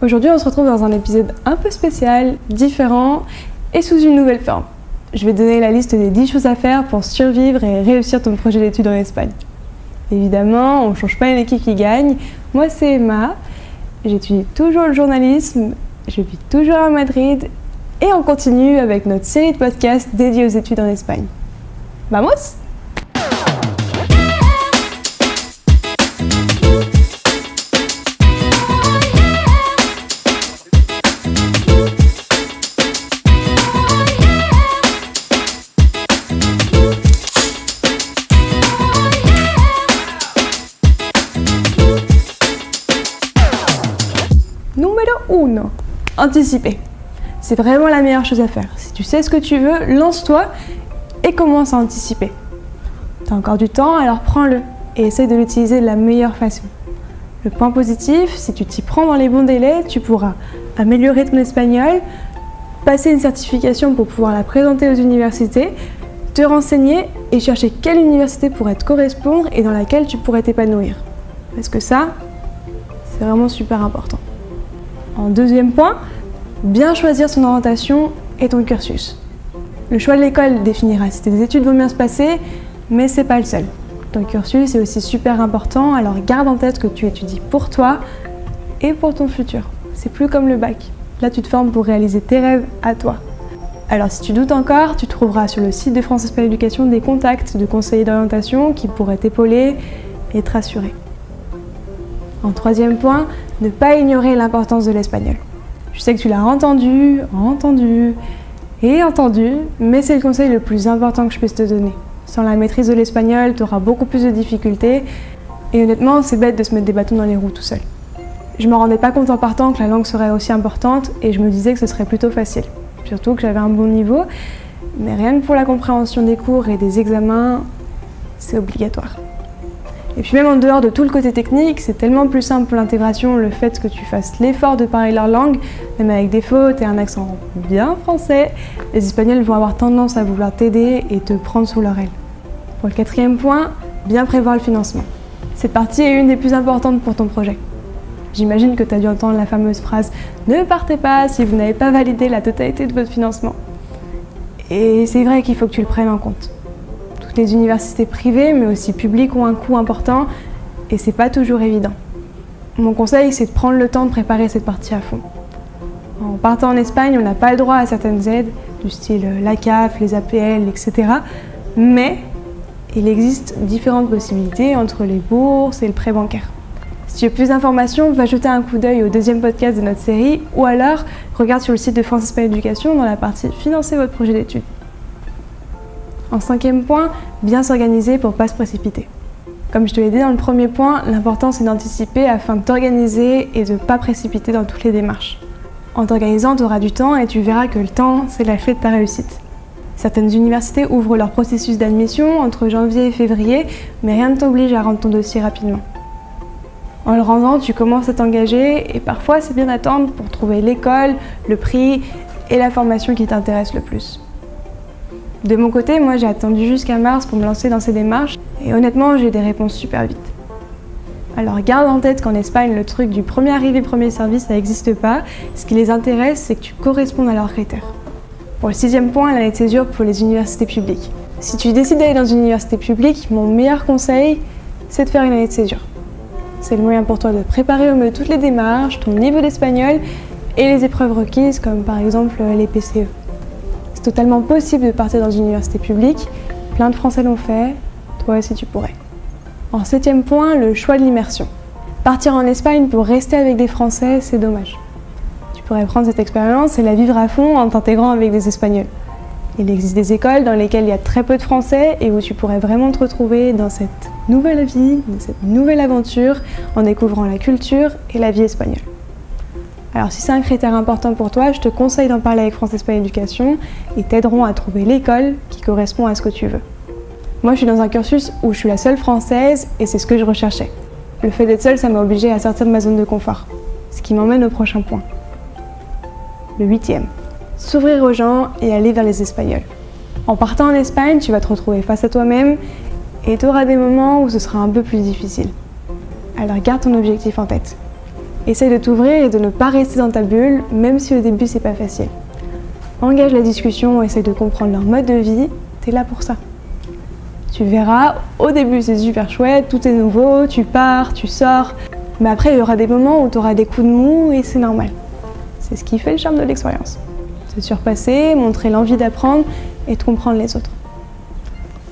Aujourd'hui, on se retrouve dans un épisode un peu spécial, différent et sous une nouvelle forme. Je vais te donner la liste des 10 choses à faire pour survivre et réussir ton projet d'études en Espagne. Évidemment, on ne change pas une équipe qui gagne. Moi, c'est Emma. J'étudie toujours le journalisme, je vis toujours à Madrid et on continue avec notre série de podcasts dédiés aux études en Espagne. Vamos! Numéro 1. Anticiper. C'est vraiment la meilleure chose à faire. Si tu sais ce que tu veux, lance-toi et commence à anticiper. Tu as encore du temps, alors prends-le et essaye de l'utiliser de la meilleure façon. Le point positif, si tu t'y prends dans les bons délais, tu pourras améliorer ton espagnol, passer une certification pour pouvoir la présenter aux universités, te renseigner et chercher quelle université pourrait te correspondre et dans laquelle tu pourrais t'épanouir. Parce que ça, c'est vraiment super important. En deuxième point, bien choisir son orientation et ton cursus. Le choix de l'école définira si tes études vont bien se passer, mais c'est pas le seul. Ton cursus est aussi super important, alors garde en tête que tu étudies pour toi et pour ton futur. C'est plus comme le bac. Là, tu te formes pour réaliser tes rêves à toi. Alors si tu doutes encore, tu trouveras sur le site de France Espagne Éducation des contacts de conseillers d'orientation qui pourraient t'épauler et te rassurer. En troisième point, ne pas ignorer l'importance de l'espagnol. Je sais que tu l'as entendu, mais c'est le conseil le plus important que je puisse te donner. Sans la maîtrise de l'espagnol, tu auras beaucoup plus de difficultés et honnêtement, c'est bête de se mettre des bâtons dans les roues tout seul. Je me rendais pas compte en partant que la langue serait aussi importante et je me disais que ce serait plutôt facile. Surtout que j'avais un bon niveau, mais rien que pour la compréhension des cours et des examens, c'est obligatoire. Et puis même en dehors de tout le côté technique, c'est tellement plus simple pour l'intégration, le fait que tu fasses l'effort de parler leur langue, même avec des fautes et un accent bien français, les Espagnols vont avoir tendance à vouloir t'aider et te prendre sous leur aile. Pour le quatrième point, bien prévoir le financement. Cette partie est une des plus importantes pour ton projet. J'imagine que tu as dû entendre la fameuse phrase « Ne partez pas si vous n'avez pas validé la totalité de votre financement ». Et c'est vrai qu'il faut que tu le prennes en compte. Les universités privées, mais aussi publiques, ont un coût important et c'est pas toujours évident. Mon conseil, c'est de prendre le temps de préparer cette partie à fond. En partant en Espagne, on n'a pas le droit à certaines aides, du style la CAF, les APL, etc. Mais il existe différentes possibilités entre les bourses et le prêt bancaire. Si tu veux plus d'informations, va jeter un coup d'œil au deuxième podcast de notre série ou alors regarde sur le site de France Espagne Éducation dans la partie « Financer votre projet d'études ». En cinquième point, bien s'organiser pour ne pas se précipiter. Comme je te l'ai dit dans le premier point, l'important c'est d'anticiper afin de t'organiser et de ne pas précipiter dans toutes les démarches. En t'organisant, tu auras du temps et tu verras que le temps, c'est la clé de ta réussite. Certaines universités ouvrent leur processus d'admission entre janvier et février, mais rien ne t'oblige à rendre ton dossier rapidement. En le rendant, tu commences à t'engager et parfois c'est bien d'attendre pour trouver l'école, le prix et la formation qui t'intéresse le plus. De mon côté, moi j'ai attendu jusqu'à mars pour me lancer dans ces démarches et honnêtement j'ai eu des réponses super vite. Alors garde en tête qu'en Espagne, le truc du premier arrivé, premier service, ça n'existe pas. Ce qui les intéresse, c'est que tu correspondes à leurs critères. Pour le sixième point, l'année de césure pour les universités publiques. Si tu décides d'aller dans une université publique, mon meilleur conseil, c'est de faire une année de césure. C'est le moyen pour toi de préparer au mieux toutes les démarches, ton niveau d'espagnol et les épreuves requises comme par exemple les PCE. C'est totalement possible de partir dans une université publique, plein de Français l'ont fait, toi aussi tu pourrais. En septième point, le choix de l'immersion. Partir en Espagne pour rester avec des Français, c'est dommage. Tu pourrais prendre cette expérience et la vivre à fond en t'intégrant avec des Espagnols. Il existe des écoles dans lesquelles il y a très peu de Français et où tu pourrais vraiment te retrouver dans cette nouvelle vie, dans cette nouvelle aventure, en découvrant la culture et la vie espagnole. Alors si c'est un critère important pour toi, je te conseille d'en parler avec France Espagne Éducation et t'aideront à trouver l'école qui correspond à ce que tu veux. Moi je suis dans un cursus où je suis la seule française et c'est ce que je recherchais. Le fait d'être seule, ça m'a obligée à sortir de ma zone de confort. Ce qui m'emmène au prochain point. Le 8e. S'ouvrir aux gens et aller vers les Espagnols. En partant en Espagne, tu vas te retrouver face à toi-même et tu auras des moments où ce sera un peu plus difficile. Alors garde ton objectif en tête. Essaye de t'ouvrir et de ne pas rester dans ta bulle, même si au début c'est pas facile. Engage la discussion, essaye de comprendre leur mode de vie, t'es là pour ça. Tu verras, au début c'est super chouette, tout est nouveau, tu pars, tu sors, mais après il y aura des moments où tu auras des coups de mou et c'est normal. C'est ce qui fait le charme de l'expérience. Se surpasser, montrer l'envie d'apprendre et de comprendre les autres.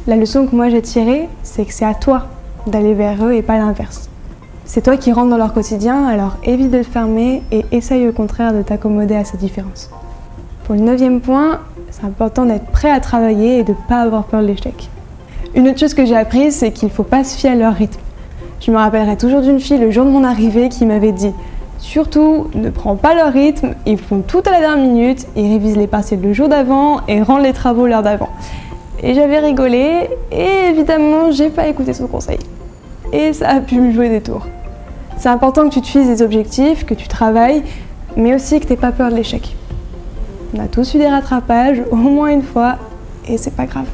La leçon que moi j'ai tirée, c'est que c'est à toi d'aller vers eux et pas l'inverse. C'est toi qui rentres dans leur quotidien, alors évite de te fermer et essaye au contraire de t'accommoder à ces différences. Pour le 9e point, c'est important d'être prêt à travailler et de ne pas avoir peur de l'échec. Une autre chose que j'ai apprise, c'est qu'il ne faut pas se fier à leur rythme. Je me rappellerai toujours d'une fille le jour de mon arrivée qui m'avait dit « Surtout, ne prends pas leur rythme, ils font tout à la dernière minute, ils révisent les partiels le jour d'avant et rendent les travaux l'heure d'avant. » Et j'avais rigolé et évidemment, j'ai pas écouté son conseil. Et ça a pu me jouer des tours. C'est important que tu te fixes des objectifs, que tu travailles, mais aussi que tu n'aies pas peur de l'échec. On a tous eu des rattrapages, au moins une fois, et c'est pas grave.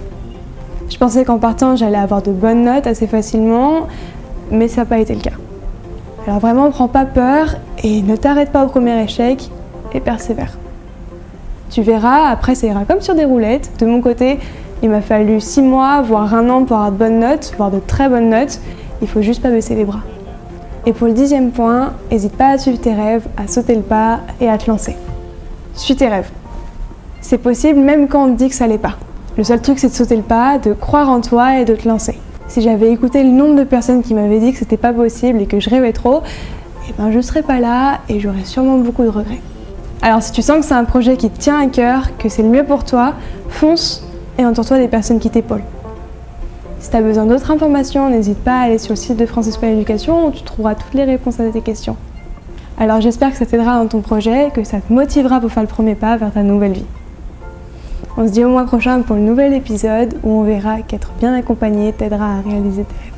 Je pensais qu'en partant, j'allais avoir de bonnes notes assez facilement, mais ça n'a pas été le cas. Alors vraiment, prends pas peur et ne t'arrête pas au premier échec et persévère. Tu verras, après ça ira comme sur des roulettes. De mon côté, il m'a fallu 6 mois, voire 1 an pour avoir de bonnes notes, voire de très bonnes notes. Il faut juste pas baisser les bras. Et pour le 10e point, n'hésite pas à suivre tes rêves, à sauter le pas et à te lancer. Suis tes rêves. C'est possible même quand on te dit que ça l'est pas. Le seul truc, c'est de sauter le pas, de croire en toi et de te lancer. Si j'avais écouté le nombre de personnes qui m'avaient dit que c'était pas possible et que je rêvais trop, eh ben je serais pas là et j'aurais sûrement beaucoup de regrets. Alors si tu sens que c'est un projet qui te tient à cœur, que c'est le mieux pour toi, fonce et entoure-toi des personnes qui t'épaulent. Si tu as besoin d'autres informations, n'hésite pas à aller sur le site de France Espagne Éducation où tu trouveras toutes les réponses à tes questions. Alors j'espère que ça t'aidera dans ton projet, que ça te motivera pour faire le premier pas vers ta nouvelle vie. On se dit au mois prochain pour le nouvel épisode où on verra qu'être bien accompagné t'aidera à réaliser tes rêves.